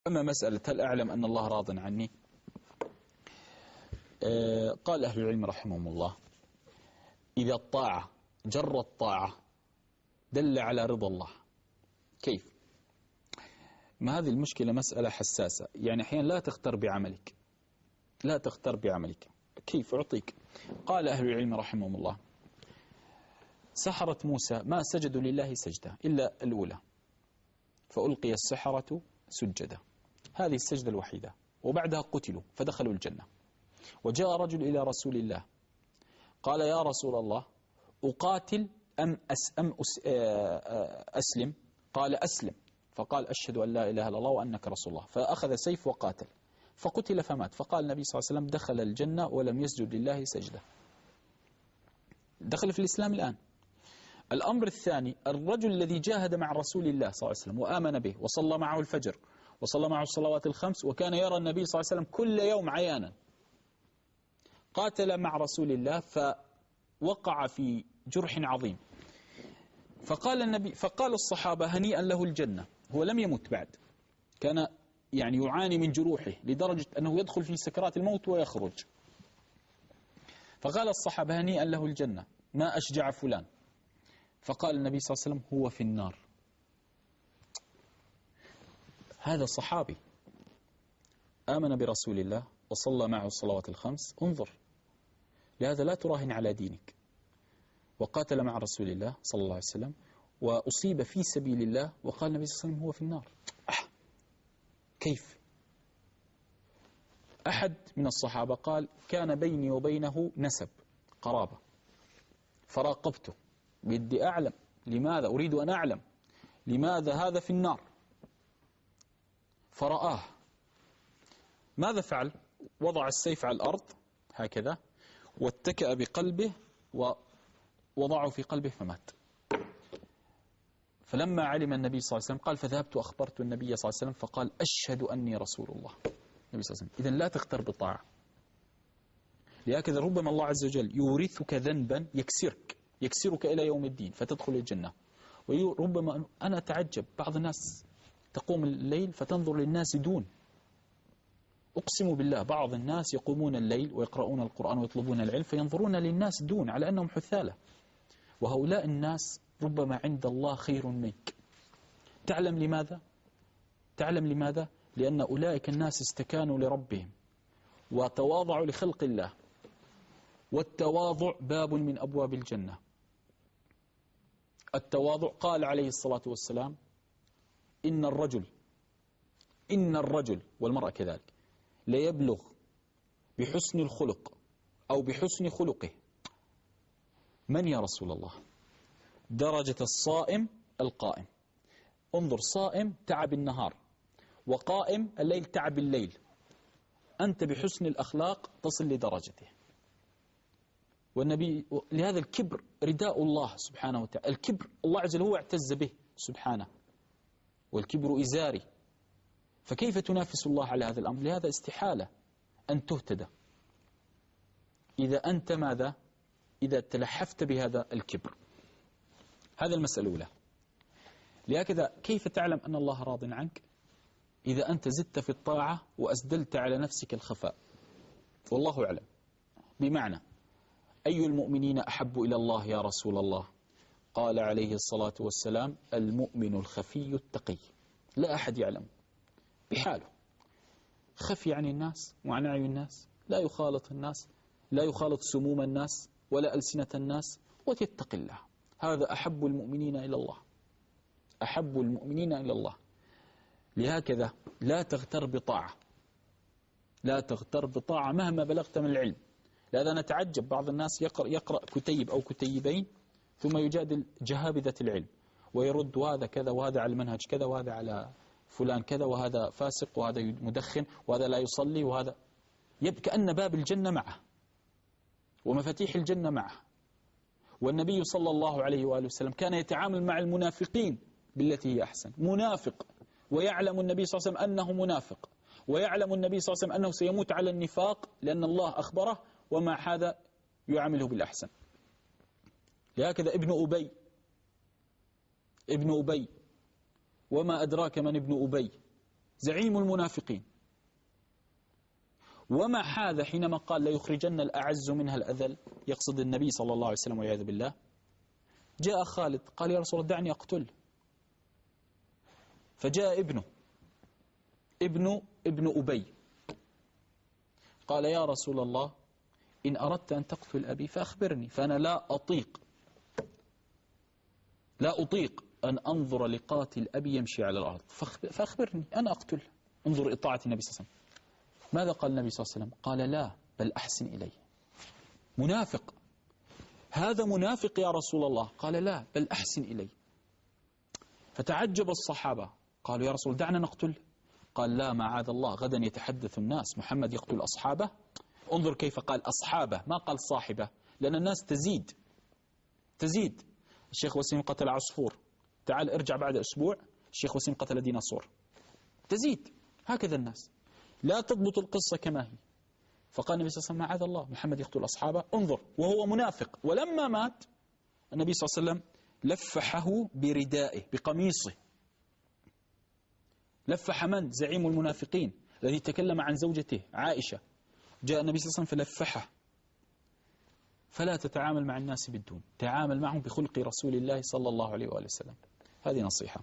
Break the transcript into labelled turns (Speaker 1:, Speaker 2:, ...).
Speaker 1: أما مسألة هل أعلم أن الله راض عني؟ قال أهل العلم رحمهم الله: إذا الطاعة جر الطاعة دل على رضا الله. كيف؟ ما هذه المشكلة مسألة حساسة، يعني أحيانا لا تختار بعملك، لا تختار بعملك. كيف أعطيك؟ قال أهل العلم رحمهم الله: سحرة موسى ما سجدوا لله سجدة إلا الأولى، فألقي السحرة سجدا، هذه السجدة الوحيدة، وبعدها قتلوا فدخلوا الجنة. وجاء رجل إلى رسول الله قال: يا رسول الله، أقاتل أم أسلم؟ قال: أسلم. فقال: أشهد أن لا إله إلا الله وأنك رسول الله. فأخذ سيف وقاتل فقتل فمات. فقال النبي صلى الله عليه وسلم: دخل الجنة ولم يسجد لله سجدة، دخل في الإسلام الآن. الأمر الثاني: الرجل الذي جاهد مع رسول الله صلى الله عليه وسلم وآمن به وصلى معه الفجر وصلى معه الصلوات الخمس وكان يرى النبي صلى الله عليه وسلم كل يوم عيانا، قاتل مع رسول الله فوقع في جرح عظيم، فقال الصحابة: هنيئا له الجنة. هو لم يمت بعد، كان يعني يعاني من جروحه لدرجة أنه يدخل في سكرات الموت ويخرج. فقال الصحابة: هنيئا له الجنة، ما أشجع فلان. فقال النبي صلى الله عليه وسلم: هو في النار. هذا صحابي آمن برسول الله وصلى معه الصلوات الخمس. انظر، لهذا لا تراهن على دينك. وقاتل مع رسول الله صلى الله عليه وسلم وأصيب في سبيل الله، وقال النبي صلى الله عليه وسلم: هو في النار. كيف؟ أحد من الصحابة قال: كان بيني وبينه نسب قرابة، فراقبته بدي أعلم لماذا، أريد أن أعلم لماذا هذا في النار. فرآه، ماذا فعل؟ وضع السيف على الأرض هكذا واتكأ بقلبه ووضعه في قلبه فمات. فلما علم النبي صلى الله عليه وسلم قال: فذهبت وأخبرت النبي صلى الله عليه وسلم فقال: أشهد أني رسول الله. النبي صلى الله عليه وسلم. إذن لا تختر بطاعة، لهكذا ربما الله عز وجل يورثك ذنبا يكسرك إلى يوم الدين فتدخل الجنة. وربما أنا أتعجب بعض الناس تقوم الليل فتنظر للناس دون. أقسم بالله بعض الناس يقومون الليل ويقرؤون القرآن ويطلبون العلم فينظرون للناس دون على أنهم حثالة، وهؤلاء الناس ربما عند الله خير منك. تعلم لماذا؟ تعلم لماذا؟ لأن أولئك الناس استكانوا لربهم وتواضعوا لخلق الله، والتواضع باب من أبواب الجنة. التواضع، قال عليه الصلاة والسلام: إن الرجل والمرأة كذلك ليبلغ بحسن الخلق أو بحسن خلقه. من يا رسول الله؟ درجة الصائم القائم. انظر، صائم تعب النهار، وقائم الليل تعب الليل. أنت بحسن الأخلاق تصل لدرجته. والنبي لهذا الكبر رداء الله سبحانه وتعالى. الكبر الله عز وجل هو اعتز به سبحانه، والكبر إزاري. فكيف تنافس الله على هذا الأمر؟ لهذا استحالة أن تهتدى إذا أنت ماذا؟ إذا تلحفت بهذا الكبر. هذا المسألة الأولى. لهكذا كيف تعلم أن الله راض عنك؟ إذا أنت زدت في الطاعة وأسدلت على نفسك الخفاء. والله أعلم. بمعنى: أي المؤمنين أحب إلى الله يا رسول الله؟ قال عليه الصلاة والسلام: المؤمن الخفي التقي، لا أحد يعلم بحاله، خفي عن الناس وعن أعين الناس، لا يخالط الناس، لا يخالط سموم الناس ولا ألسنة الناس، ويتقي الله. هذا أحب المؤمنين إلى الله، أحب المؤمنين إلى الله. لهكذا لا تغتر بطاعة، لا تغتر بطاعة مهما بلغت من العلم. لهذا نتعجب بعض الناس يقرأ كتيب أو كتيبين ثم يجادل جهابذة العلم ويرد: وهذا كذا، وهذا على المنهج كذا، وهذا على فلان كذا، وهذا فاسق، وهذا مدخن، وهذا لا يصلي، وهذا يبكى أن باب الجنة معه ومفاتيح الجنة معه. والنبي صلى الله عليه وآله وسلم كان يتعامل مع المنافقين بالتي هي أحسن. منافق ويعلم النبي صلى الله عليه وسلم أنه منافق، ويعلم النبي صلى الله عليه وسلم أنه سيموت على النفاق لأن الله أخبره، ومع هذا يعامله بالأحسن. لهكذا ابن أبي، وما أدراك من ابن أبي؟ زعيم المنافقين. ومع هذا حينما قال لا يخرجن الأعز منها الأذل، يقصد النبي صلى الله عليه وسلم والعياذ بالله، جاء خالد قال يا رسول الله دعني أقتل. فجاء ابن أبي قال يا رسول الله إن أردت أن تقتل أبي فأخبرني، فأنا لا أطيق أن أنظر لقاتل أبي يمشي على الأرض، فأخبرني أنا أقتل. انظر إطاعة النبي صلى الله عليه وسلم. ماذا قال النبي صلى الله عليه وسلم؟ قال لا بل أحسن إلي. منافق، هذا منافق يا رسول الله. قال لا بل أحسن إلي. فتعجب الصحابة قالوا يا رسول دعنا نقتل. قال لا معاذ الله، غدا يتحدث الناس محمد يقتل أصحابه. انظر كيف قال أصحابه ما قال صاحبه، لأن الناس تزيد. الشيخ وسيم قتل عصفور، تعال ارجع بعد أسبوع الشيخ وسيم قتل ديناصور. تزيد، هكذا الناس لا تضبط القصة كما هي. فقال النبي صلى الله عليه وسلم معاذ الله محمد يقتل أصحابه. انظر وهو منافق. ولما مات النبي صلى الله عليه وسلم لفحه بردائه بقميصه. لفح من؟ زعيم المنافقين الذي تكلم عن زوجته عائشة. جاء النبي صلى الله عليه وسلم فلفحه. فلا تتعامل مع الناس بالدون، تعامل معهم بخلق رسول الله صلى الله عليه وآله وسلم. هذه نصيحة.